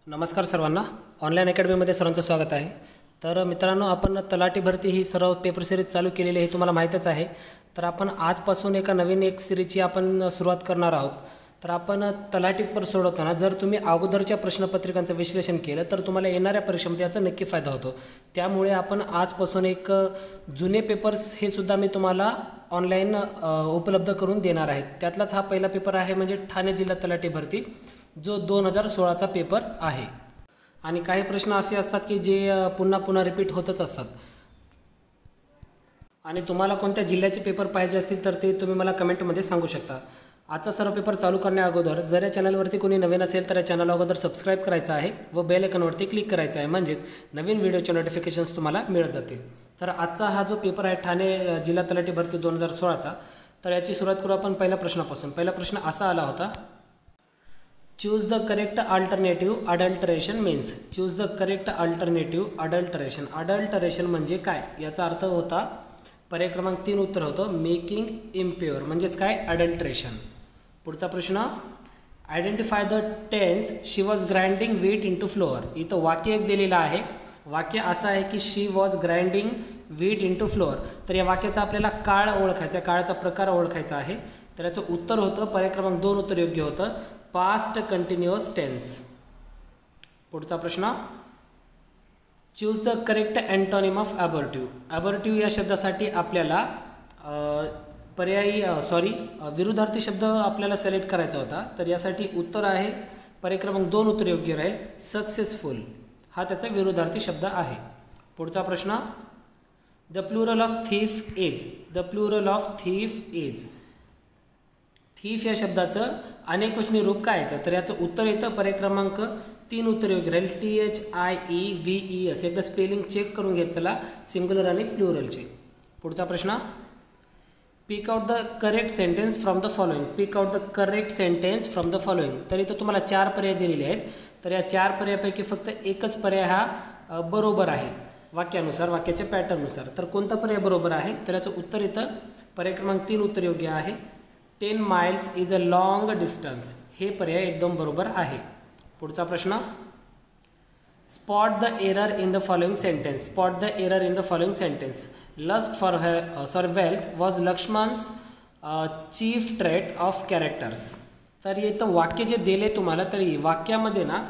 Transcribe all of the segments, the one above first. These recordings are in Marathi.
नमस्कार सर्वांना, ऑनलाईन अकॅडमीमध्ये सर्वांचं स्वागत आहे। तर मित्रांनो, आपण तलाठी भरती ही सर्व पेपर सिरीज चालू केलेली आहे, तुम्हाला माहीतच आहे। तर आपण आजपासून एका नवीन सिरीजची आपण सुरुवात करणार आहोत। तर आपण तलाठी पेपर सोडवताना जर तुम्ही अगोदरच्या प्रश्नपत्रिकांचं विश्लेषण केलं तर तुम्हाला येणाऱ्या परीक्षेमध्ये याचा नक्की फायदा होतो। त्यामुळे आपण आजपासून एक जुने पेपर्स हे सुद्धा मी तुम्हाला ऑनलाईन उपलब्ध करून देणार आहे। त्यातलाच हा पहिला पेपर आहे, म्हणजे ठाणे जिल्हा तलाठी भरती, जो 2016चा पेपर आहे। आणि काही प्रश्न असे असतात की जे पुन्हा पुन्हा रिपीट होतच असतात। आणि तुम्हाला कोणत्या जिल्ह्याचे पेपर पाहिजे असतील तर ते तुम्ही मला कमेंटमध्ये सांगू शकता। आजचा सर्व पेपर चालू करण्या अगोदर जर या चॅनलवरती कोणी नवीन असेल तर या चॅनल अगोदर सबस्क्राइब करायचं आहे व बेल आयकॉनवरती क्लिक करायचं आहे, म्हणजेच नवीन व्हिडिओचे नोटिफिकेशन्स तुम्हाला मिळत जातील। तर आजचा हा जो पेपर आहे ठाणे जिल्हा तलाठी भरती 2016चा, तर याची सुरुवात करू आपण पहिल्या प्रश्नापासून। पहिला प्रश्न असा आला होता, choose the correct alternative adulteration means. Choose the correct alternative adulteration. Adulteration म्हणजे काय याचा अर्थ होता, पर्याय क्रमांक 3 उत्तर होतं मेकिंग इम्प्युअर, म्हणजेच काय अडल्टरेशन। पुढचा प्रश्न, identify the tense she was grinding wheat into flour. इथं वाक्य एक दिलेलं आहे, वाक्य असं आहे की she was grinding wheat into flour. तर या वाक्याचा आपल्याला काळ ओळखायचा, काळाचा प्रकार ओळखायचा आहे। तर याचं उत्तर होतं, पर्याय क्रमांक 2 उत्तर योग्य होतं, पास्ट कंटिन्युअस टेन्स। पुढचा प्रश्न, choose the correct antonym of abortive. Abortive या शब्दासाठी आपल्याला विरुद्धार्थी शब्द आपल्याला सिलेक्ट करायचा होता। तर यासाठी उत्तर आहे, पर्याय क्रमांक 2 उत्तर योग्य राहील, सक्सेसफुल हा त्याचा विरुद्धार्थी शब्द आहे। पुढचा प्रश्न, the plural of thief is. The plural of thief is. Thief या शब्दाचं अनेकवचनी रूप काय येतं, तर याचं उत्तर येतं, पर्याय क्रमांक 3 उत्तर योग्य राहील, THIEVES। एकदा स्पेलिंग चेक करून घ्यायचं चला, सिंग्युलर आणि प्लुरलचे। पुढचा प्रश्न, pick out the correct sentence from the following. Pick out the correct sentence from the following. तर इथं तुम्हाला 4 पर्याय दिलेले आहेत। तर या 4 पर्यायापैकी फक्त एकच पर्याय हा बरोबर आहे वाक्यानुसार, वाक्याच्या पॅटर्ननुसार। तर कोणता पर्याय बरोबर आहे, तर याचं उत्तर इथं पर्याय क्रमांक 3 उत्तर योग्य आहे, 10 miles is a long distance. हे पर्याय एकदम बरोबर आहे। पुढचा प्रश्न, spot the error in the following sentence. Spot the error in the following sentence. Lust for wealth was Lakshman's chief trait of characters. तर इथं वाक्य जे दिले तुम्हाला, तर वाक्यामध्ये ना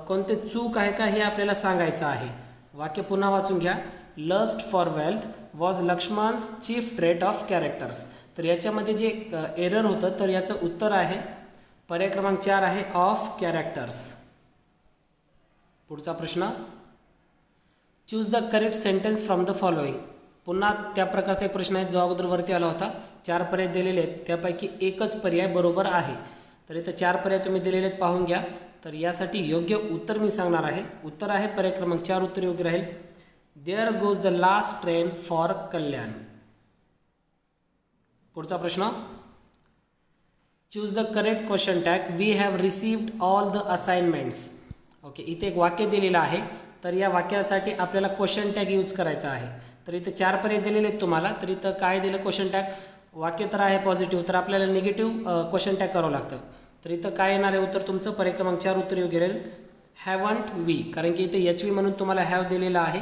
कोणते चूक आहे का हे आपल्याला सांगायचं आहे। वाक्य पुन्हा वाचून घ्या, lust for wealth was Lakshman's chief trait of characters. तर याच्यामध्ये जे एरर होतं, तर याचं उत्तर आहे, पर्याय क्रमांक 4 आहे, ऑफ कॅरेक्टर्स। पुढचा प्रश्न, choose the correct sentence from the following. पुन्हा त्या प्रकारचा एक प्रश्न आहे जो अगोदरवरती आला होता। 4 पर्याय दिलेले आहेत, त्यापैकी एकच पर्याय बरोबर आहे। तर इथं 4 पर्याय तुम्ही दिलेले आहेत, पाहून घ्या। तर यासाठी योग्य उत्तर मी सांगणार आहे। उत्तर आहे, पर्याय क्रमांक 4 उत्तर योग्य राहील, there goes the last train for Kalyan. पुढचा प्रश्न, choose the correct question tag, we have received all the assignments. Okay, इथे एक वाक्य दिलेलं आहे, तर या वाक्यासाठी आपल्याला क्वेश्चन टॅग यूज करायचा आहे। तर इथे 4 पर्याय दिलेले आहेत तुम्हाला। तर इथं काय दिलं क्वेश्चन टॅग, वाक्य तर आहे पॉझिटिव्ह, तर आपल्याला निगेटिव्ह क्वेश्चन टॅग करावं लागतं। तर इथं काय येणार आहे उत्तर तुमचं, पर्याय क्रमांक 4 उत्तर योग्य राहील, हॅवंट वी। कारण की इथे HV म्हणून तुम्हाला हॅव दिलेला आहे,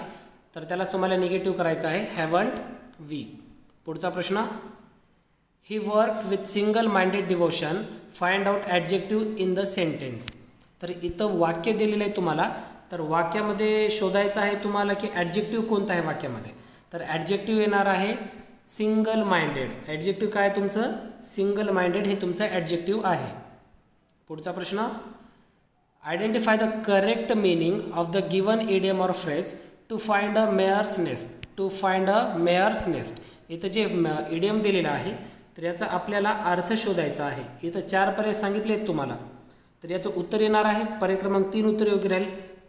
तर त्यालाच तुम्हाला निगेटिव्ह करायचं आहे, हॅवंट वी। पुढचा प्रश्न, he work with single minded devotion, find out adjective in the sentence. तर इथं वाक्य दिलेलं आहे तुम्हाला, तर वाक्यामध्ये शोधायचं आहे तुम्हाला की ॲडजेक्टिव्ह कोणता आहे वाक्यामध्ये। तर ॲडजेक्टिव्ह येणार आहे सिंगल माइंडेड। ॲडजेक्टिव्ह काय तुमचं, सिंगल माइंडेड हे तुमचं ॲडजेक्टिव्ह आहे। पुढचा प्रश्न, identify the correct meaning of the given idiom or phrase to find a mare's nest. To find a mare's nest. इथं जे इडियम दिलेलं आहे, तर याचा आपल्याला अर्थ शोधायचा आहे। इथं 4 पर्याय सांगितले आहेत तुम्हाला, तर याचं उत्तर येणार आहे, पर्याय क्रमांक 3 उत्तर योग्य राहील,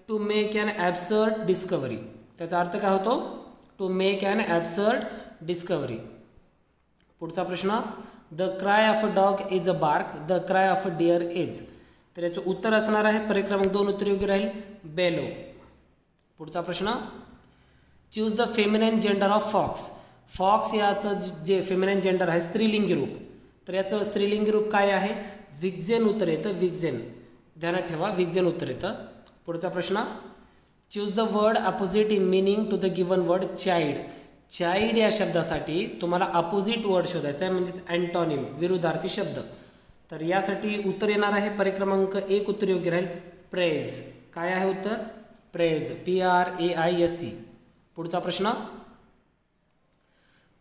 to make an absurd discovery. त्याचा अर्थ काय होतो, to make an absurd discovery. पुढचा प्रश्न, the cry of a dog is a bark, the cry of a deer is. तर याचं उत्तर असणार आहे, पर्याय क्रमांक 2 उत्तर योग्य राहील, बेलो। पुढचा प्रश्न, choose the feminine gender of fox. Fox याचं जे फेमिनाईन जेंडर आहे, स्त्रीलिंगी रूप, तर याचं स्त्रीलिंगी रूप काय आहे, विक्झेन उत्तर येतं, विक्झेन। ध्यानात ठेवा, विक्झेन उत्तर येतं। पुढचा प्रश्न, choose the word opposite in meaning to the given word child. Child या शब्दासाठी तुम्हाला अपोजिट वर्ड शोधायचा आहे, म्हणजेच अँटॉनिम, विरुद्धार्थी शब्द. तर यासाठी उत्तर येणार आहे पर्याय क्रमांक 1 उत्तर योग्य राहील प्रेज. काय आहे उत्तर? Praise, PRAISE. पुढचा प्रश्न,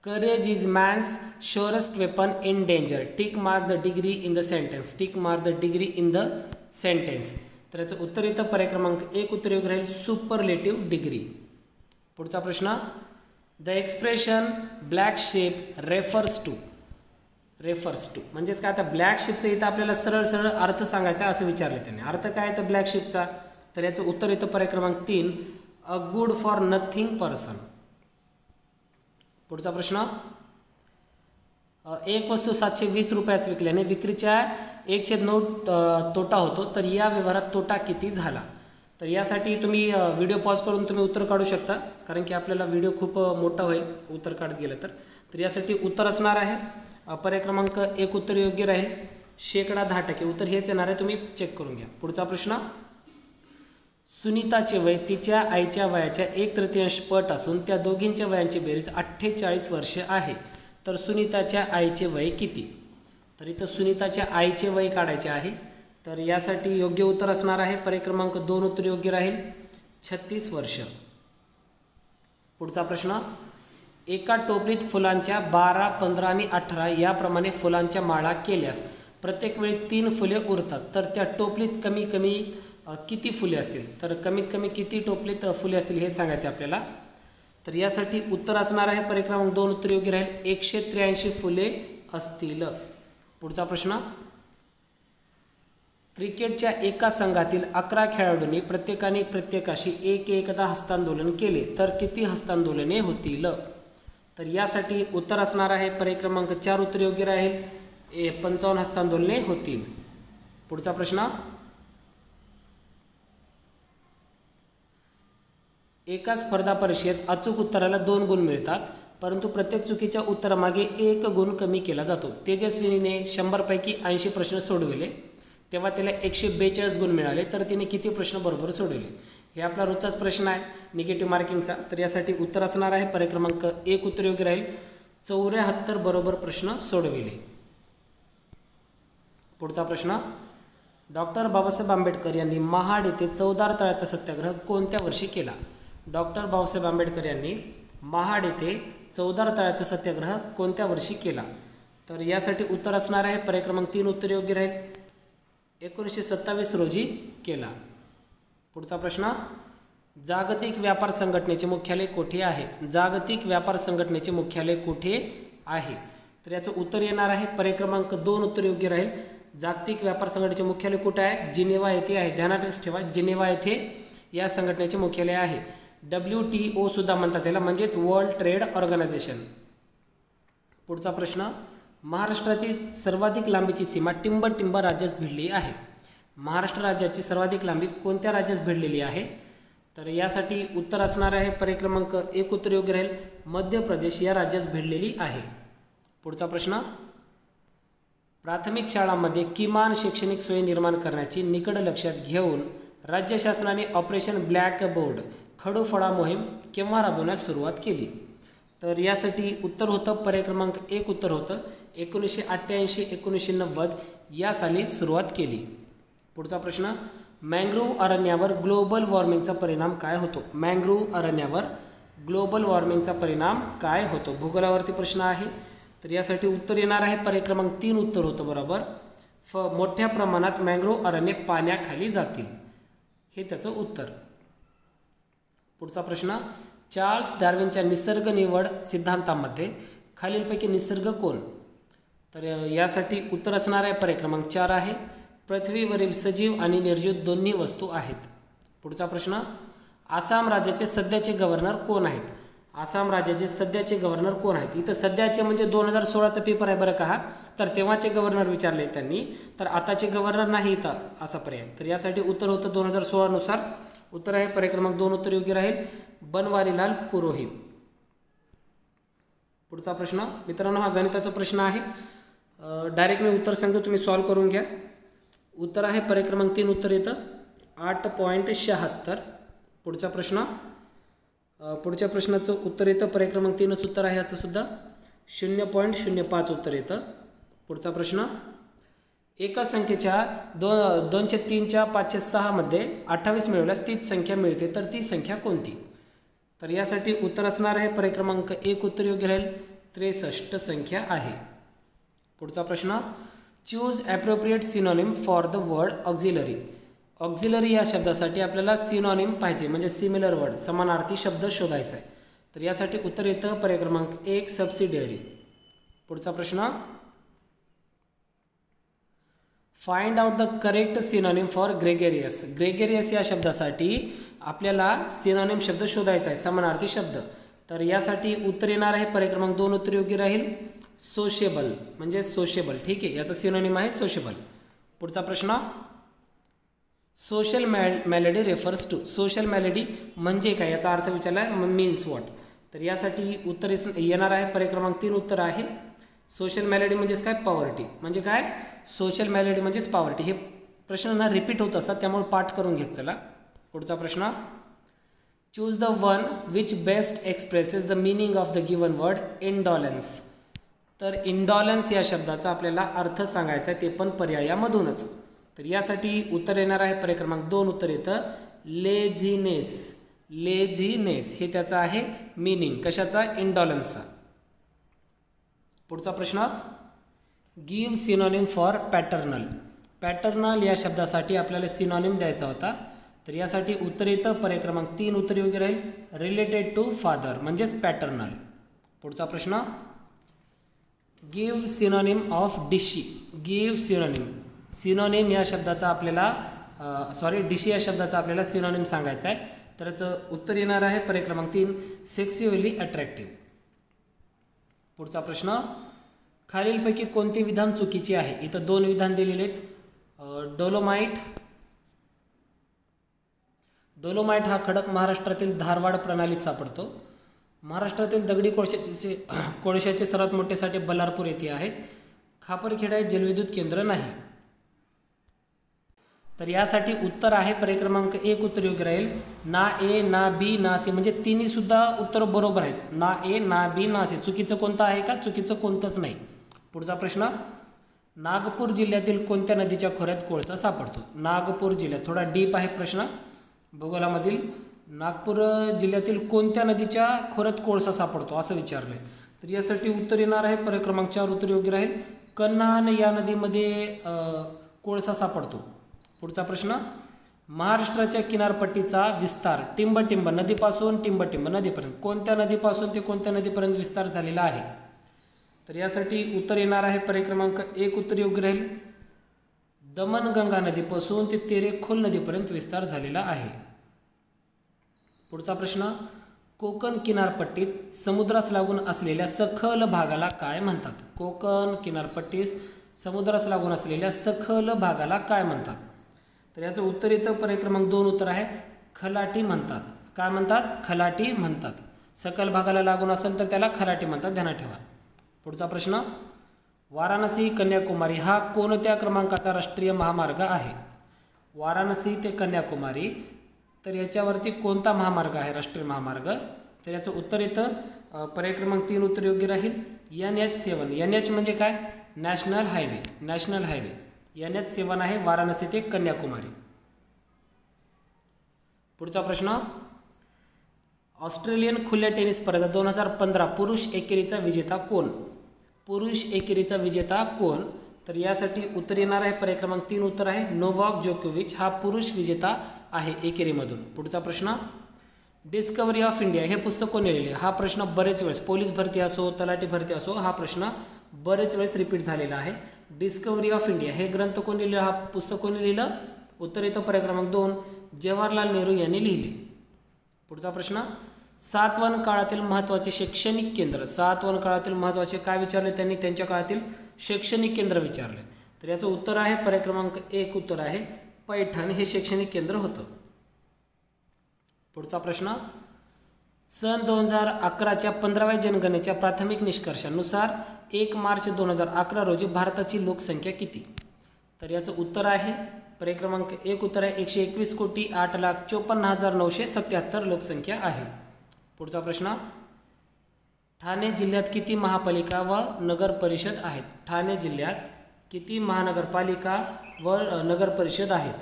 courage is man's surest weapon in danger. Tick mark the degree in the sentence. Tick mark the degree in the sentence. तर याचं उत्तर येतं पर्याय क्रमांक 1 उत्तर योग्य राहील सुपरलेटिव्ह डिग्री. पुढचा प्रश्न, the expression black sheep refers to. म्हणजेच काय, आता ब्लॅक शिपचं इथं आपल्याला सरळ सरळ अर्थ सांगायचा असं विचारले त्याने. अर्थ काय तर ब्लॅक शिपचा. तर याचं उत्तर येतं पर्याय क्रमांक 3 a good for nothing person. पुढचा प्रश्न, एक वस्तू 720 रुपयास विकल्याने विक्रीच्या 1/9 तोटा होतो, तर या व्यवहारात तोटा किती झाला? तर यासाठी तुम्ही व्हिडिओ पॉज करून तुम्ही उत्तर काढू शकता, कारण की आपल्याला व्हिडिओ खूप मोठा होईल उत्तर काढत गेलं तर. तर यासाठी उत्तर असणार आहे पर्याय क्रमांक 1 उत्तर योग्य राहील 10% उत्तर हेच येणार आहे, तुम्ही चेक करून घ्या. पुढचा प्रश्न, सुनीताचे वय तिच्या आईच्या वयाच्या 1/3 पट असून त्या दोघींच्या वयांची बेरीज 48 वर्षे आहे. तर सुनीताच्या आईचे वय किती? तर इथं सुनीताच्या आईचे वय काढायचे आहे. तर यासाठी योग्य उत्तर असणार आहे पर्याय क्रमांक 2 उत्तर योग्य राहील 36 वर्ष. पुढचा प्रश्न, एका टोपलीत फुलांच्या 12, 15 आणि 18 याप्रमाणे फुलांच्या माळा केल्यास प्रत्येक वेळी 3 फुले उरतात, तर त्या टोपलीत कमी कमी किती फुले असतील? तर कमीत कमी किती टोपलीत फुले असतील हे सांगायचे आपल्याला. तर यासाठी उत्तर असणार आहे पर्याय क्रमांक 2 उत्तर योग्य राहील 183 फुले असतील. पुढचा प्रश्न, क्रिकेटच्या एका संघातील 11 खेळाडूंनी प्रत्येकाशी एकदा हस्तांदोलन केले, तर किती हस्तांदोलने होतील? तर यासाठी उत्तर असणार आहे पर्याय क्रमांक 4 उत्तर योग्य राहील 55 हस्तांदोलने होतील. पुढचा प्रश्न, एका स्पर्धा परीक्षेत अचूक उत्तराला 2 गुण मिळतात, परंतु प्रत्येक चुकीच्या उत्तरामागे 1 गुण कमी केला जातो. तेजस्विनीने 100 पैकी 80 प्रश्न सोडविले, तेव्हा त्याला 142 गुण मिळाले, तर तिने किती प्रश्न बरोबर सोडविले? हे आपला रोजचाच प्रश्न आहे निगेटिव्ह मार्किंगचा. तर यासाठी उत्तर असणार आहे पर्याय क्रमांक 1 उत्तर योग्य राहील 74 बरोबर प्रश्न सोडविले. पुढचा प्रश्न, डॉक्टर बाबासाहेब आंबेडकर यांनी महाड येथे चवदार तळ्याचा सत्याग्रह कोणत्या वर्षी केला? डॉक्टर बाबासाहेब आंबेडकर यांनी महाड येथे चवदार तळ्याचा सत्याग्रह कोणत्या वर्षी केला? तर यासाठी उत्तर असणार आहे पर्याय क्रमांक 3 उत्तर योग्य राहील 1927 रोजी केला. पुढचा प्रश्न, जागतिक व्यापार संघटनेचे मुख्यालय कोठे आहे? जागतिक व्यापार संघटनेचे मुख्यालय कुठे आहे? तर याचं उत्तर येणार आहे पर्याय क्रमांक 2 उत्तर योग्य राहील जागतिक व्यापार संघटनेचे मुख्यालय कुठे आहे? जिनेवा येथे आहे. ध्यानातच ठेवा, जिनेवा येथे या संघटनेचे मुख्यालय आहे. WTO सुद्धा म्हणतात त्याला, म्हणजेच वर्ल्ड ट्रेड ऑर्गनायझेशन. पुढचा प्रश्न, महाराष्ट्राची सर्वाधिक लांबीची सीमा टिंब राज्यास भिडली आहे. महाराष्ट्र राज्याची सर्वाधिक लांबी कोणत्या राज्यास भिडलेली आहे? तर यासाठी उत्तर असणार आहे पर्याय क्रमांक 1 उत्तर योग्य राहील मध्य प्रदेश या राज्यास भिडलेली आहे. पुढचा प्रश्न, प्राथमिक शाळांमध्ये किमान शैक्षणिक सोयी निर्माण करण्याची निकड लक्षात घेऊन राज्य शासनाने ऑपरेशन ब्लॅक बोर्ड खडूफळा मोहीम केव्हा राबवण्यास सुरुवात केली? तर यासाठी उत्तर होतं पर्याय क्रमांक 1 उत्तर होतं 1988-1990 या साली सुरुवात केली. पुढचा प्रश्न, मँग्रोव्ह अरण्यावर ग्लोबल वॉर्मिंगचा परिणाम काय होतो? मँग्रोव्ह अरण्यावर ग्लोबल वॉर्मिंगचा परिणाम काय होतो? भूगोलावरती प्रश्न आहे. तर यासाठी उत्तर येणार आहे पर्याय क्रमांक 3 उत्तर होतं बरोबर मोठ्या प्रमाणात मँग्रोव्ह अरण्ये पाण्याखाली जातील, हे त्याचं उत्तर. पुढचा प्रश्न, चार्ल्स डार्विनच्या निसर्ग निवड सिद्धांतामध्ये खालीलपैकी निसर्ग कोण? तर यासाठी उत्तर असणार आहे पर्याय क्रमांक 4 आहे पृथ्वीवरील सजीव आणि निर्जीव दोन्ही वस्तू आहेत. पुढचा प्रश्न, आसाम राज्याचे सध्याचे गव्हर्नर कोण आहेत? आसाम राज्याचे सध्याचे गव्हर्नर कोण आहेत? इथं सध्याचे म्हणजे 2016चा पेपर आहे बरं का हा. तर तेव्हाचे गव्हर्नर विचारले त्यांनी, तर आताचे गव्हर्नर नाही इथं असा पर्याय. तर यासाठी उत्तर होतं 2016 नुसार. उत्तर आहे पर्याय क्रमांक 2 उत्तर योग्य राहील बनवारीलाल पुरोहित. पुढचा प्रश्न मित्रांनो हा गणिताचा प्रश्न आहे. डायरेक्ट मी उत्तर सांगतो, तुम्ही सॉल्व करून घ्या. उत्तर आहे पर्याय क्रमांक 3 उत्तर येतं 8.76. पुढचा प्रश्न, पुढच्या प्रश्नाचं उत्तर येतं पर्याय क्रमांक 3च उत्तर आहे याचं सुद्धा. 0.05 उत्तर येतं. पुढचा प्रश्न, एका संख्येच्या 203च्या 506 मध्ये 28 मिळवल्यास तीच संख्या मिळते, तर ती संख्या कोणती? तर यासाठी उत्तर असणार आहे पर्याय क्रमांक 1 उत्तर योग्य राहील. 63 संख्या आहे. पुढचा प्रश्न, choose appropriate synonym for the word auxiliary. Auxiliary या शब्दासाठी आपल्याला सिनोनिम पाहिजे, म्हणजे सिमिलर वर्ड, समानार्थी शब्द शोधायचा आहे. तर यासाठी उत्तर येतं पर्याय क्रमांक 1 सबसिडियरी. पुढचा प्रश्न, find out the correct synonym for gregarious. Gregarious या शब्दासाठी आपल्याला सिनोनिम शब्द शोधायचा आहे, समानार्थी शब्द. तर यासाठी उत्तर येणार आहे पर्याय क्रमांक 2 उत्तर योग्य राहील. सोशेबल, म्हणजे सोशेबल. ठीक आहे, याचं सिनोनिम आहे सोशेबल. पुढचा प्रश्न, social malady refers to. Social malady म्हणजे काय याचा अर्थ विचारला आहे, मीन्स व्हॉट. तर यासाठी उत्तर येणार आहे पर्याय क्रमांक 3 उत्तर आहे. सोशल मेलडी म्हणजेच काय, पॉवर्टी. म्हणजे काय, सोशल मेलडी म्हणजेच पॉवर्टी. हे प्रश्न ना रिपीट होत असतात, त्यामुळे पाठ करून घेत चला. पुढचा प्रश्न, choose the one which best expresses the meaning of the given word indolence. तर इंडॉलन्स या शब्दाचा आपल्याला अर्थ सांगायचा आहे, ते पण पर्यायामधूनच. तर यासाठी उत्तर येणार आहे पर्याय क्रमांक 2 उत्तर येतं लेझीनेस. लेझीनेस हे त्याचा आहे मीनिंग. कशाचा, इंडॉलन्सचा. पुढचा प्रश्न, give synonym for paternal. Paternal या शब्दासाठी आपल्याला सिनोनिम द्यायचा होता. तर यासाठी उत्तर येतं पर्याय क्रमांक 3 उत्तर योग्य राहील. रिलेटेड टू फादर म्हणजेच पॅटर्नल. पुढचा प्रश्न, give synonym of dishy. Give synonym. Synonym या शब्दाचा आपल्याला डिशी या शब्दाचा आपल्याला सिनोनिम सांगायचा आहे. तर याचं उत्तर येणार आहे पर्याय क्रमांक 3 सेक्स्युअली अट्रॅक्टिव्ह. पुढचा प्रश्न, खालीलपैकी कोणते विधान चुकीचे आहे? इथं 2 विधान दिलेले आहेत. डोलोमाइट हा खडक महाराष्ट्रातील धारवाड प्रणालीत सापडतो. महाराष्ट्रातील दगडी कोळशाचे सर्वात मोठे साठे बल्लारपूर येथे आहेत. खापरखेडा जलविद्युत केंद्र नाही. तर यासाठी उत्तर आहे पर्याय क्रमांक 1 उत्तर योग्य राहील. ना ए, ना बी, ना सी. म्हणजे तिन्ही सुद्धा उत्तर बरोबर आहेत. ना ए, ना बी, ना सी. चुकीचं कोणतं आहे का? चुकीचं कोणतंच नाही. पुढचा प्रश्न, नागपूर जिल्ह्यातील कोणत्या नदीच्या खोऱ्यात कोळसा सापडतो? नागपूर जिल्ह्यात, थोडा डीप आहे प्रश्न भूगोलामधील. नागपूर जिल्ह्यातील कोणत्या नदीच्या खोऱ्यात कोळसा सापडतो असं विचारलं आहे. तर यासाठी उत्तर येणार आहे पर्याय क्रमांक 4 उत्तर योग्य राहील. कन्हान या नदीमध्ये कोळसा सापडतो. पुढचा प्रश्न, महाराष्ट्राच्या किनारपट्टीचा विस्तार टिंबटिंब नदीपासून टिंबटिंब नदीपर्यंत कोणत्या नदीपासून ते कोणत्या नदीपर्यंत विस्तार झालेला आहे? तर यासाठी उत्तर येणार आहे पर्याय क्रमांक 1 उत्तर योग्य राहील. दमनगंगा नदीपासून ते तेरेखोल नदीपर्यंत विस्तार झालेला आहे. पुढचा प्रश्न, कोकण किनारपट्टीत समुद्रास लागून असलेल्या सखल भागाला काय म्हणतात? कोकण किनारपट्टीस समुद्रास लागून असलेल्या सखल भागाला काय म्हणतात? तर याचं उत्तर येतं पर्याय क्रमांक 2 उत्तर आहे खलाटी म्हणतात. काय म्हणतात? खलाटी म्हणतात. सकल भागाला लागून असेल तर त्याला खलाटी म्हणतात, ध्यानात ठेवा. पुढचा प्रश्न, वाराणसी कन्याकुमारी हा कोणत्या क्रमांकाचा राष्ट्रीय महामार्ग आहे? वाराणसी ते कन्याकुमारी, तर याच्यावरती कोणता महामार्ग आहे राष्ट्रीय महामार्ग? तर याचं उत्तर येतं पर्याय क्रमांक 3 उत्तर योग्य राहील NH7. NH म्हणजे काय? National highway. National highway NH7 आहे वाराणसी ते कन्याकुमारी. पुढचा प्रश्न, ऑस्ट्रेलियन खुल्या टेनिस स्पर्धा 2015 पुरुष एकेरीचा विजेता कोण? पुरुष एकेरीचा विजेता कोण? तर यासाठी उत्तर येणार आहे पर्याय क्रमांक 3 उत्तर आहे नोवाक जोकोविच हा पुरुष विजेता आहे एकेरीमधून. पुढचा प्रश्न, डिस्कवरी ऑफ इंडिया हे पुस्तक कोणी लिहिले? हा प्रश्न बरेच वेळेस पोलीस भरती असो, तलाठी भरती असो, हा प्रश्न बरेच वेळेस रिपीट झालेला आहे. डिस्कवरी ऑफ इंडिया हे ग्रंथ कोणी लिहिलं? हा पुस्तक कोणी लिहिलं? उत्तर येतं पर्याय क्रमांक 2 जवाहरलाल नेहरू यांनी लिहिले. पुढचा प्रश्न, सातवाहन काळातील महत्त्वाचे शैक्षणिक केंद्र. सातवाहन काळातील महत्त्वाचे काय विचारले त्यांनी? त्यांच्या काळातील शैक्षणिक केंद्र विचारले. तर याचं उत्तर आहे पर्याय क्रमांक 1 उत्तर आहे पैठण हे शैक्षणिक केंद्र होतं. पुढचा प्रश्न, सन 2011च्या 15व्या जनगणनेच्या प्राथमिक निष्कर्षानुसार 1 मार्च 2011 रोजी भारताची लोकसंख्या किती? तर याचं उत्तर आहे पर्याय क्रमांक 1 उत्तर आहे 121,08,54,977 लोकसंख्या आहे. पुढचा प्रश्न, ठाणे जिल्ह्यात किती महापालिका व नगर परिषद आहेत? ठाणे जिल्ह्यात किती महानगरपालिका व नगर परिषद आहेत?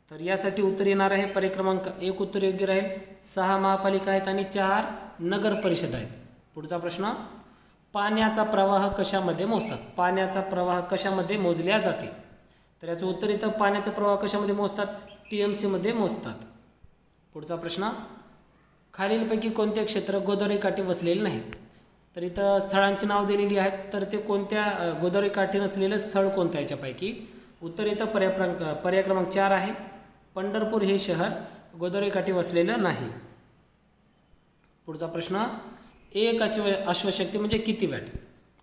तर यासाठी उत्तर येणार आहे पर्याय क्रमांक 1 उत्तर योग्य राहील. 6 महापालिका आहेत आणि 4 नगर परिषद आहेत. पुढचा प्रश्न, पाण्याचा प्रवाह कशामध्ये मोजतात? पाण्याचा प्रवाह कशामध्ये मोजल्या जाते? तर याचं उत्तर येतं पाण्याचा प्रवाह कशामध्ये मोजतात? TMC मध्ये मोजतात. पुढचा प्रश्न, खालीलपैकी कोणते क्षेत्र गोदावरी काठी वसलेले नाही? तर इथं स्थळांची नाव दिलेली आहेत. तर ते कोणत्या गोदावरी काठी नसलेलं स्थळ कोणत्या याच्यापैकी? उत्तर येतं पर्याय क्रमांक 4 आहे. पंढरपूर हे शहर गोदावरी काठी वसलेलं नाही. पुढचा प्रश्न, एक अश्वशक्ती म्हणजे किती वॅट?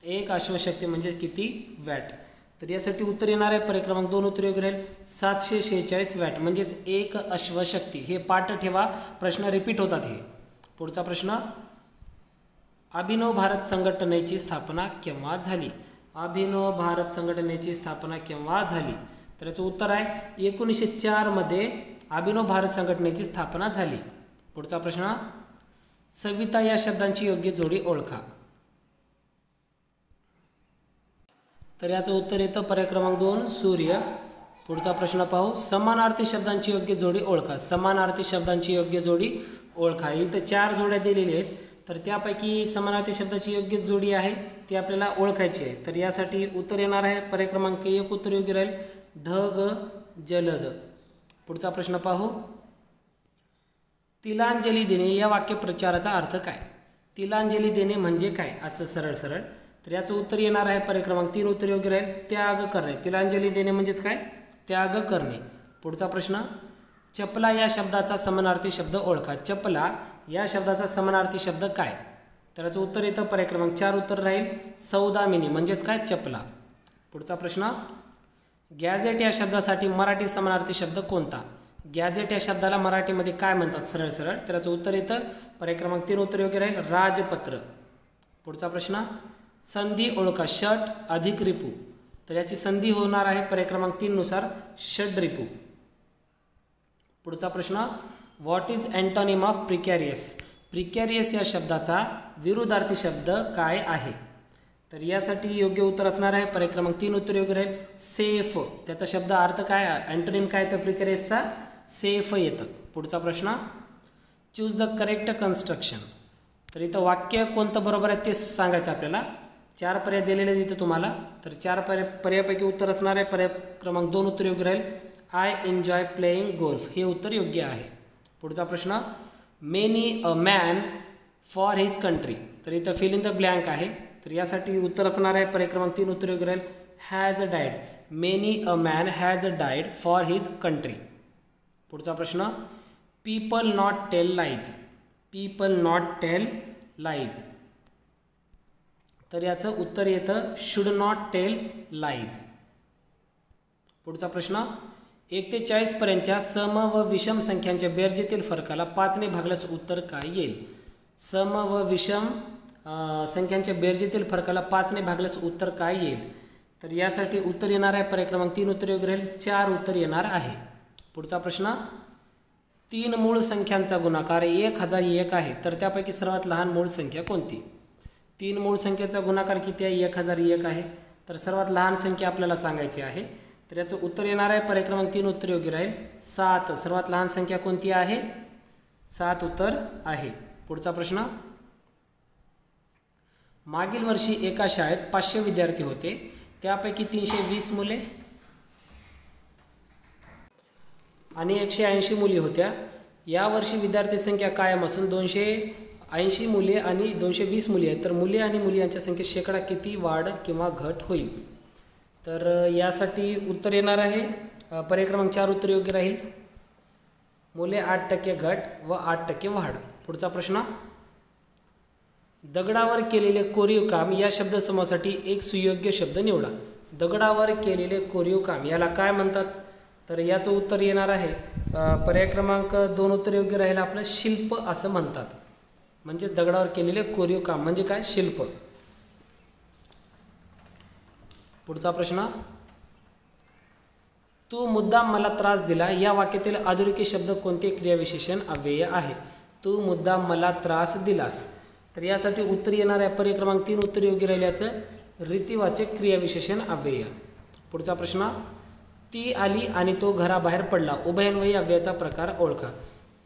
एक अश्वशक्ती म्हणजे किती वॅट? तर यासाठी उत्तर येणार आहे पर्याय क्रमांक 2 उत्तर योग्य राहील. 746 वॅट म्हणजेच एक अश्वशक्ती. हे पाठ ठेवा, प्रश्न रिपीट होतात हे. पुढचा प्रश्न, अभिनव भारत संघटनेची स्थापना केव्हा झाली? अभिनव भारत संघटनेची स्थापना केव्हा झाली? तर याचं उत्तर आहे 1904 मध्ये अभिनव भारत संघटनेची स्थापना झाली. पुढचा प्रश्न, सविता या शब्दांची योग्य जोडी ओळखा. तर याचं उत्तर येतं पर्याय क्रमांक 2 सूर्य. पुढचा प्रश्न पाहू, समानार्थी शब्दांची योग्य जोडी ओळखा. समानार्थी शब्दांची योग्य जोडी ओळखा. इथं 4 जोड्या दिलेल्या आहेत. तर त्यापैकी समानार्थी शब्दाची योग्य जोडी आहे ती आपल्याला ओळखायची आहे. तर यासाठी उत्तर येणार आहे पर्याय क्रमांक 1 उत्तर योग्य राहील. ढग जलद. पुढचा प्रश्न पाहू, तिलांजली देणे या वाक्यप्रचाराचा अर्थ काय? तिलांजली देणे म्हणजे काय असं सरळ सरळ. तर याचं उत्तर येणार आहे पर्याय क्रमांक 3 उत्तर योग्य राहील. त्याग करणे. तिलांजली देणे म्हणजेच काय? त्याग करणे. पुढचा प्रश्न, चपला या शब्दाचा समानार्थी शब्द ओळखा. चपला या शब्दाचा समानार्थी शब्द काय? तर याचं उत्तर येतं पर्याय क्रमांक 4 उत्तर राहील. सौदामिनी म्हणजेच काय? चपला. पुढचा प्रश्न, गॅझेट या शब्दासाठी मराठी समानार्थी शब्द कोणता? गॅझेट या शब्दाला मराठीमध्ये काय म्हणतात सरळ सरळ? तर याचं उत्तर येतं पर्याय क्रमांक 3 उत्तर योग्य राहील. राजपत्र. पुढचा प्रश्न, संधी ओळखा. षट अधिक रिपू. तर याची संधी होणार आहे पर्याय क्रमांक 3 नुसार षड्रिपू. पुढचा प्रश्न, what is antonym of precarious? Precarious या शब्दाचा विरुद्धार्थी शब्द काय आहे? तर यासाठी योग्य उत्तर असणार आहे पर्याय क्रमांक 3 उत्तर योग्य राहील. सेफ. त्याचा शब्द अर्थ काय? अँटोनिम काय तर प्रिकॅरियसचा सेफ येतं. पुढचा प्रश्न, चूज द करेक्ट कन्स्ट्रक्शन. तर इथं वाक्य कोणतं बरोबर आहे ते सांगायचं आपल्याला. 4 पर्याय दिलेले तिथं तुम्हाला. तर 4 पर्यायापैकी उत्तर असणार आहे पर्याय क्रमांक 2 उत्तर योग्य राहील. I enjoy playing golf. हे उत्तर योग्य आहे. पुढचा प्रश्न, many a man for his country. तर इथं फिल इन द ब्लँक आहे. तर यासाठी उत्तर असणार आहे पर्याय क्रमांक 3 उत्तर योग्य राहील. Has died. Many a man has died for his country. पुढचा प्रश्न, people not tell lies. People not tell lies. तर याचं उत्तर येतं शुड नॉट टेल लाईज. पुढचा प्रश्न, 1 ते 40 पर्यंतच्या सम व विषम संख्यांच्या बेरजेतील फरकाला 5 ने भागल्यास उत्तर काय येईल? सम व विषम संख्यांच्या बेरजेतील फरकाला 5 ने भागल्यास उत्तर काय येईल? तर यासाठी उत्तर येणार आहे पर्याय क्रमांक 3 उत्तर योग्य राहील. 4 उत्तर येणार आहे. पुढचा प्रश्न, 3 मूळ संख्यांचा गुणाकार 1001 आहे. तर त्यापैकी सर्वात लहान मूळ संख्या कोणती? 3 मूळ संख्येचा गुणाकार किती आहे? 1001 आहे. तर सर्वात लहान संख्या आपल्याला सांगायची आहे. तर याचं उत्तर येणार आहे पर्याय क्रमांक 3 उत्तर योग्य राहील. 7. सर्वात लहान संख्या कोणती आहे? 7 उत्तर आहे. पुढचा प्रश्न, मागील वर्षी एका शाळेत 500 विद्यार्थी होते. त्यापैकी 320 मुले आणि 180 मुली होत्या. यावर्षी विद्यार्थी संख्या कायम असून 280 मुले आणि 220 मुली आहेत. तर मुले आणि मुली यांच्या संख्येत शेकडा किती वाढ किंवा घट होईल? तर यासाठी उत्तर येणार आहे पर्याय क्रमांक 4 उत्तर योग्य राहील. मुले 8% घट व 8% वाढ. पुढचा प्रश्न, दगडावर केलेले कोरीव काम या शब्दसमूहासाठी एक सुयोग्य शब्द निवडा. दगडावर केलेले कोरीव काम याला काय म्हणतात? तर याचं उत्तर येणार आहे पर्याय क्रमांक 2 उत्तर योग्य राहील. आपलं शिल्प असं म्हणतात. म्हणजे दगडावर केलेले कोरीव काम म्हणजे काय? शिल्प. पुढचा प्रश्न, तू मुद्दाम मला त्रास दिला या वाक्यातील अधोरेखित शब्द कोणते क्रियाविशेषण अव्यय आहे? तू मुद्दाम मला त्रास दिलास. तर यासाठी उत्तर येणार आहे पर्याय क्रमांक 3 उत्तर योग्य राहिल्याचं रीतिवाचक क्रियाविशेषण अव्यय. पुढचा प्रश्न, ती आली आणि तो घराबाहेर पडला उभयन्वयी अव्ययाचा प्रकार ओळखा.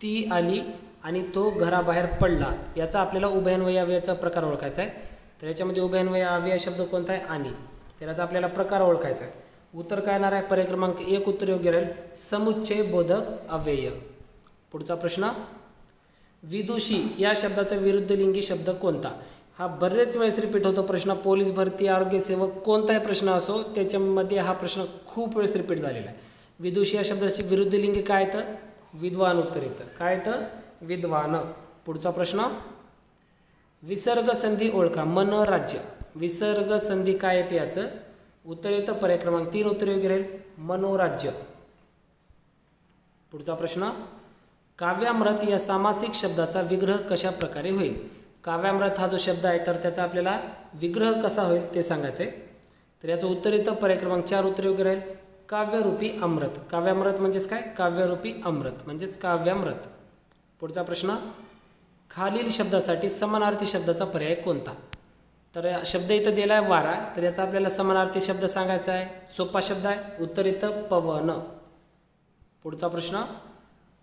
ती आली आणि तो घराबाहेर पडला याचा आपल्याला उभयन्वयी अव्ययाचा प्रकार ओळखायचा आहे. तर याच्यामध्ये उभयन्वयी अव्यय शब्द कोणता आहे? आणि. तर याचा आपल्याला प्रकार ओळखायचा आहे. उत्तर काय येणार आहे पर्याय क्रमांक 1 उत्तर योग्य राहील समुच्चय बोधक अव्यय. पुढचा प्रश्न, विदुषी या शब्दाचा विरुद्धलिंगी शब्द कोणता? हा बरेच वेळेस रिपीट होतो प्रश्न. पोलीस भरती, आरोग्य सेवक, कोणताही प्रश्न असो त्याच्यामध्ये हा प्रश्न खूप वेळेस रिपीट झालेला आहे. विदुषी या शब्दाची विरुद्धलिंगी काय येतं? विद्वान उत्तर येतं. काय येतं? विद्वान. पुढचा प्रश्न, विसर्ग संधी ओळखा. मन, राज्य. विसर्ग संधी काय येते याचं उत्तर येतं पर्याय क्रमांक 3 उत्तर योग्य राहील मनोराज्य. पुढचा प्रश्न, काव्यामृत या सामासिक शब्दाचा विग्रह कशा प्रकारे होईल? काव्यामृत हा जो शब्द आहे तर त्याचा आपल्याला विग्रह कसा होईल ते सांगायचं आहे. तर याचं उत्तर येतं पर्याय क्रमांक 4 उत्तर योग्य राहील काव्यरूपी अमृत. काव्यामृत म्हणजेच काय? काव्यरूपी अमृत म्हणजेच काव्यामृत. पुढचा प्रश्न, खालील शब्दासाठी समानार्थी शब्दाचा पर्याय कोणता? तर शब्द इथं दिला आहे वारा, तर याचा आपल्याला समानार्थी शब्द सांगायचा आहे. सोपा शब्द आहे. उत्तर येतं पवन. पुढचा प्रश्न,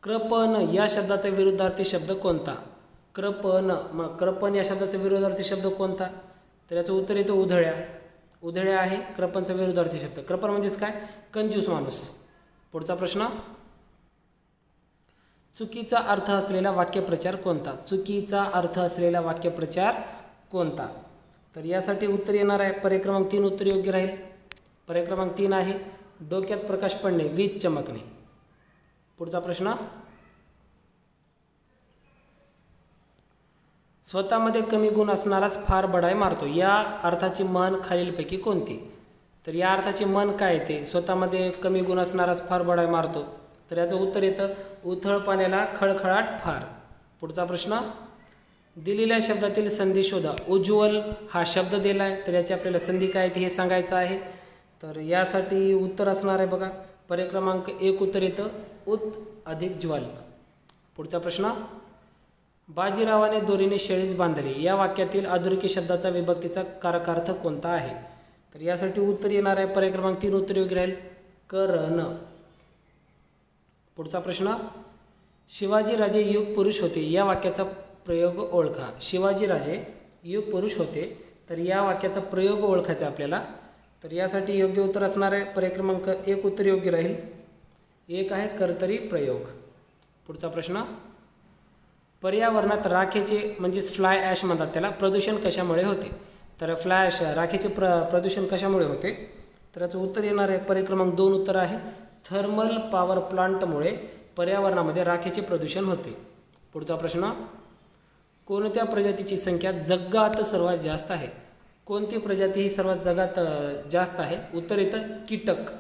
कृपण या शब्दाचा विरुद्धार्थी शब्द कोणता? कृपण. मग कृपण या शब्दाचा विरुद्धार्थी शब्द कोणता? तर याचं उत्तर येतं उधळ्या. उधळ्या आहे कृपणचा विरुद्धार्थी शब्द. कृपण म्हणजेच काय? कंजूस माणूस. पुढचा प्रश्न, चुकीचा अर्थ असलेला वाक्यप्रचार कोणता? चुकीचा अर्थ असलेला वाक्यप्रचार कोणता? तर यासाठी उत्तर येणार आहे पर्याय क्रमांक 3 उत्तर योग्य राहील. पर्याय क्रमांक 3 आहे डोक्यात प्रकाश पडणे, वीज चमकणे. पुढचा प्रश्न, स्वतःमध्ये कमी गुण असणाराच फार बढाई मारतो या अर्थाची म्हण खालीलपैकी कोणती? तर या अर्थाची म्हण काय येते? स्वतःमध्ये कमी गुण असणाराच फार बढाई मारतो. तर याचं उत्तर येतं उथळ पाण्याला खळखळाट फार. पुढचा प्रश्न, दिलेल्या शब्दातील संधी शोधा. उज्ज्वल हा शब्द दिला आहे तर याची आपल्याला संधी काय ते हे सांगायचं आहे. तर यासाठी उत्तर असणार आहे बघा पर्याय क्रमांक 1 उत्तर येतं उत अधिक ज्वल. पुढचा प्रश्न, बाजीरावाने दोरीने शेळीच बांधली या वाक्यातील अधोरेखित शब्दाचा विभक्तीचा कारकार्थ कोणता आहे? तर यासाठी उत्तर येणार आहे पर्याय क्रमांक 3 उत्तर योग्य राहील करण. पुढचा प्रश्न, शिवाजीराजे युग पुरुष होते या वाक्याचा प्रयोग ओळखा. शिवाजीराजे युग पुरुष होते तर या वाक्याचा प्रयोग ओळखायचा आपल्याला. तर यासाठी योग्य उत्तर असणार आहे पर्याय क्रमांक 1 उत्तर योग्य राहील 1 आहे कर्तरी प्रयोग. पुढचा प्रश्न, पर्यावरणात राखेचे म्हणजेच फ्लाय ॲश म्हणतात त्याला प्रदूषण कशामुळे होते? तर फ्लाय ॲश राखेचे प्रदूषण कशामुळे होते? तर याचं उत्तर येणार आहे पर्याय क्रमांक 2 उत्तर आहे थर्मल पॉवर प्लांटमुळे पर्यावरणामध्ये राखेचे प्रदूषण होते. पुढचा प्रश्न, कोणत्या प्रजातीची संख्या जगात सर्वात जास्त आहे? कोणती प्रजाती ही सर्वात जगात जास्त आहे? उत्तर येतं कीटक.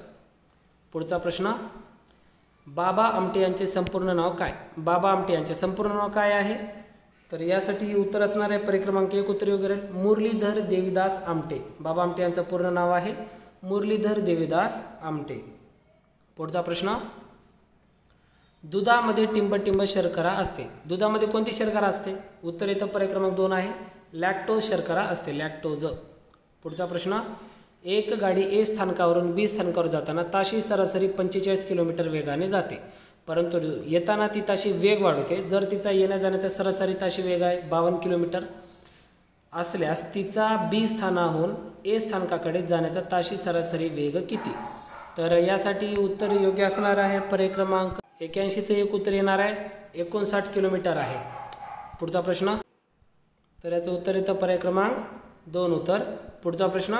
पुढचा प्रश्न, बाबा आमटे यांचे संपूर्ण नाव काय? बाबा आमटे यांचे संपूर्ण नाव काय आहे? तर यासाठी उत्तर असणार आहे पर्याय क्रमांक 1 उत्तर योग्य राहील मुरलीधर देवीदास आमटे. बाबा आमटे यांचं पूर्ण नाव आहे मुरलीधर देवीदास आमटे. पुढचा प्रश्न, दुधामध्ये टिंबटिंब शर्करा असते. दुधामध्ये कोणती शर्करा असते? उत्तर येतं पर्याय क्रमांक 2 आहे लॅक्टोज शर्करा असते, लॅक्टोज. पुढचा प्रश्न, एक गाडी ए स्थानकावरून बी स्थानकावर जाताना ताशी सरासरी 45 किलोमीटर वेगाने जाते, परंतु येताना ती ताशी वेग वाढवते. जर तिचा येण्या जाण्याचा सरासरी ताशी वेग आहे 52 किलोमीटर असल्यास तिचा बी स्थानाहून ए स्थानकाकडे जाण्याचा ताशी सरासरी वेग किती? तर यासाठी उत्तर योग्य असणार आहे पर्याय क्रमांक 81चं 1 उत्तर येणार आहे 59 किलोमीटर आहे. पुढचा प्रश्न, तर याचं उत्तर येतं पर्याय क्रमांक 2 उत्तर. पुढचा प्रश्न,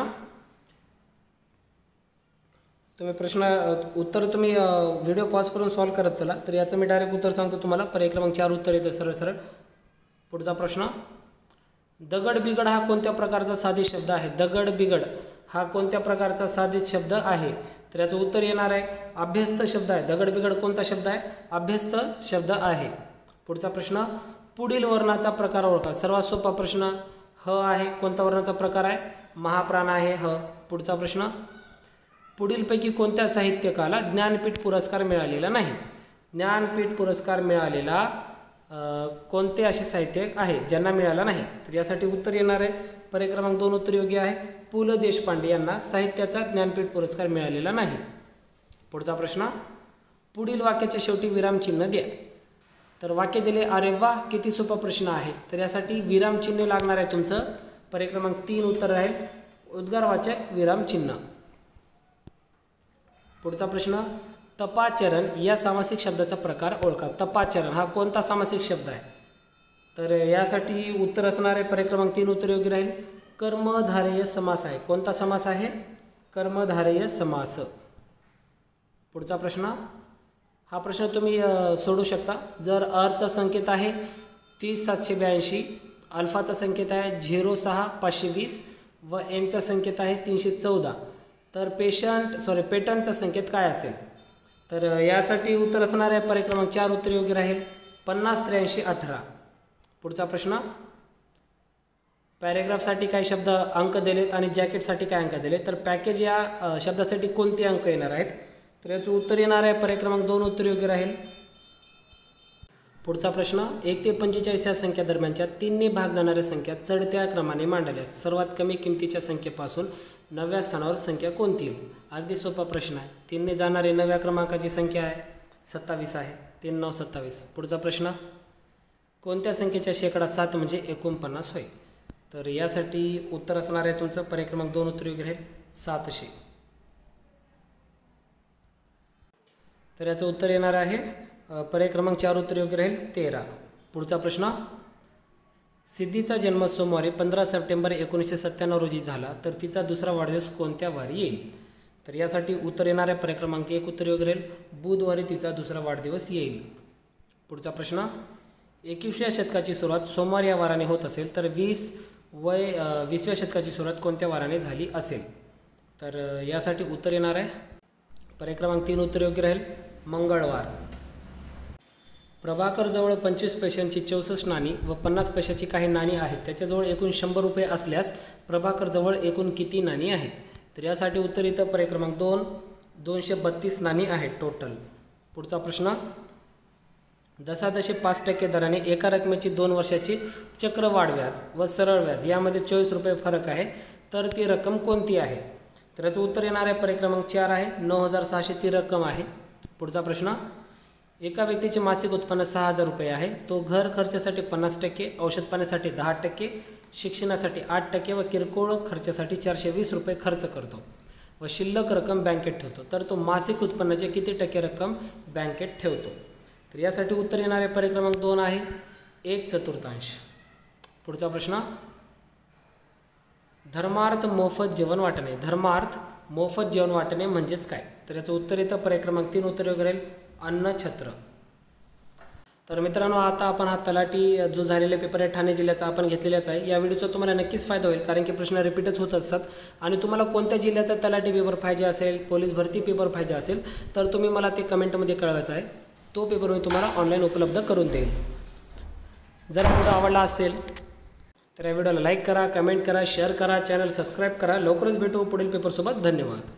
तुम्ही व्हिडिओ पॉज करून सॉल्व करत चला. तर याचं मी डायरेक्ट उत्तर सांगतो तुम्हाला. पर्याय क्रमांक 4 उत्तर येतं सरळ सरळ. पुढचा प्रश्न, दगड बिगड हा कोणत्या प्रकारचा साधित शब्द आहे? दगड बिगड हा कोणत्या प्रकारचा साधित शब्द आहे? तर याचं उत्तर येणार आहे अभ्यस्त शब्द आहे. दगड बिगड कोणता शब्द आहे? अभ्यस्त शब्द आहे. पुढचा प्रश्न, पुढील वर्णाचा प्रकार ओळखा. सर्वात सोपा प्रश्न ह आहे. कोणत्या वर्णाचा प्रकार आहे? महाप्राण आहे ह. पुढचा प्रश्न, पुढीलपैकी कोणत्या साहित्यकाला ज्ञानपीठ पुरस्कार मिळालेला नाही? ज्ञानपीठ पुरस्कार मिळालेला कोणते असे साहित्यिक आहे ज्यांना मिळाला नाही? तर यासाठी उत्तर येणार आहे पर्याय क्रमांक 2 उत्तर योग्य आहे. पु ल देशपांडे यांना साहित्याचा ज्ञानपीठ पुरस्कार मिळालेला नाही. पुढचा प्रश्न, पुढील वाक्याच्या शेवटी विरामचिन्ह द्या. तर वाक्य दिले, अरे वाह, किती सोपा प्रश्न आहे. तर यासाठी विरामचिन्ह लागणार आहे तुमचं. पर्याय क्रमांक 3 उत्तर राहील उद्गारवाचक विरामचिन्ह. पुढचा प्रश्न, तपाचरण या सामासिक शब्दाचा प्रकार ओळखा. तपाचरण हा कोणता सामासिक शब्द आहे? तर यासाठी उत्तर असणार आहे पर्याय क्रमांक 3 उत्तर योग्य राहील कर्मधारय समास आहे. कोणता समास आहे? कर्मधारय समास. पुढचा प्रश्न, हा प्रश्न तुम्ही सोडू शकता. जर अरचा संकेत आहे 30782, अल्फाचा संकेत आहे 06 व एनचा संकेत आहे 314, तर पेटंटचा संकेत काय असेल? तर यासाठी उत्तर असणार आहे पर्याय क्रमांक 4 उत्तर योग्य राहील 50 83 18. पुढचा प्रश्न, पॅरेग्राफसाठी काही शब्द अंक दिलेत आणि जॅकेटसाठी काय अंक दिले? तर पॅकेज या शब्दासाठी कोणते अंक येणार आहेत? तर याचं उत्तर येणार आहे पर्याय क्रमांक 2 उत्तर योग्य राहील. पुढचा प्रश्न, 1 ते 45 या संख्या दरम्यानच्या 3 ने भाग जाणाऱ्या संख्या चढत्या क्रमाने मांडल्यास सर्वात कमी किमतीच्या संख्येपासून 9व्या स्थानावर संख्या कोणती येईल? अगदी सोपा प्रश्न आहे. 3 ने जाणारी 9व्या क्रमांकाची संख्या आहे 27 आहे. 3 9 27. पुढचा प्रश्न, कोणत्या संख्येच्या शेकडा 7 म्हणजे 49 होय? तर यासाठी उत्तर असणार आहे तुमचं पर्याय क्रमांक 2 उत्तर योग्य राहील 700. तर याचं उत्तर येणार आहे पर्याय क्रमांक 4 उत्तर योग्य राहील 13. पुढचा प्रश्न, सिद्धीचा जन्म सोमवारी 15 सप्टेंबर 1997 रोजी झाला, तर तिचा दुसरा वाढदिवस कोणत्या वारी येईल? तर यासाठी उत्तर येणार आहे पर्याय क्रमांक 1 उत्तर योग्य राहील बुधवारी तिचा दुसरा वाढदिवस येईल. पुढचा प्रश्न, 21व्या शतकाची सुरुवात सोमवार या वाराने होत असेल तर 20व्या शतकाची सुरुवात कोणत्या वाराने झाली असेल? तर यासाठी उत्तर येणार आहे पर्याय क्रमांक 3 उत्तर योग्य राहील मंगळवार. प्रभाकरजवळ 25 पैशांची 64 नाणी व 50 पैशाची काही नाणी आहेत. त्याच्याजवळ एकूण 100 रुपये असल्यास प्रभाकरजवळ एकूण किती नाणी आहेत? तर यासाठी उत्तर येतं पर्याय क्रमांक 2 232 नाणी आहेत टोटल. पुढचा प्रश्न, जसाजसे 5% दराने एका रकमेची 2 वर्षाची चक्रवाढ व्याज व सरळ व्याज यामध्ये 24 रुपये फरक आहे, तर ती रक्कम कोणती आहे? तर याचं उत्तर येणार आहे पर्याय क्रमांक 4 आहे 9600 ती रक्कम आहे. पुढचा प्रश्न, एका व्यक्तीचे मासिक उत्पन्न 6000 रुपये आहे. तो घर खर्चासाठी 50%, औषध पाण्यासाठी 10%, शिक्षणासाठी 8% व किरकोळ खर्चासाठी 420 रुपये खर्च करतो व शिल्लक रक्कम बँकेत ठेवतो. तर तो मासिक उत्पन्नाचे किती टक्के रक्कम बँकेत ठेवतो? तर यासाठी उत्तर येणार आहे पर्याय क्रमांक 2 आहे 1/4. पुढचा प्रश्न, धर्मार्थ मोफत जेवण वाटणे. धर्मार्थ मोफत जेवण वाटणे म्हणजेच काय? तर याचं उत्तर येतं पर्याय क्रमांक 3 उत्तर योग्य राहील अन्नछत्र. तर मित्रांनो, आता आपण हा तलाठी जो झालेला पेपर आहे ठाणे जिल्ह्याचा आपण घेतलेलाच आहे. या व्हिडिओचा तुम्हाला नक्कीच फायदा होईल, कारण की प्रश्न रिपीटच होत असतात. आणि तुम्हाला कोणत्या जिल्ह्याचा तलाठी पेपर पाहिजे असेल, पोलीस भरती पेपर पाहिजे असेल, तर तुम्ही मला ते कमेंटमध्ये कळवायचं आहे. तो पेपर मी तुम्हाला ऑनलाईन उपलब्ध करून देईल. जर व्हिडिओ आवडला असेल तर या व्हिडिओला लाईक करा, कमेंट करा, शेअर करा, चॅनल सबस्क्राईब करा. लवकरच भेटू पुढील पेपरसोबत. धन्यवाद.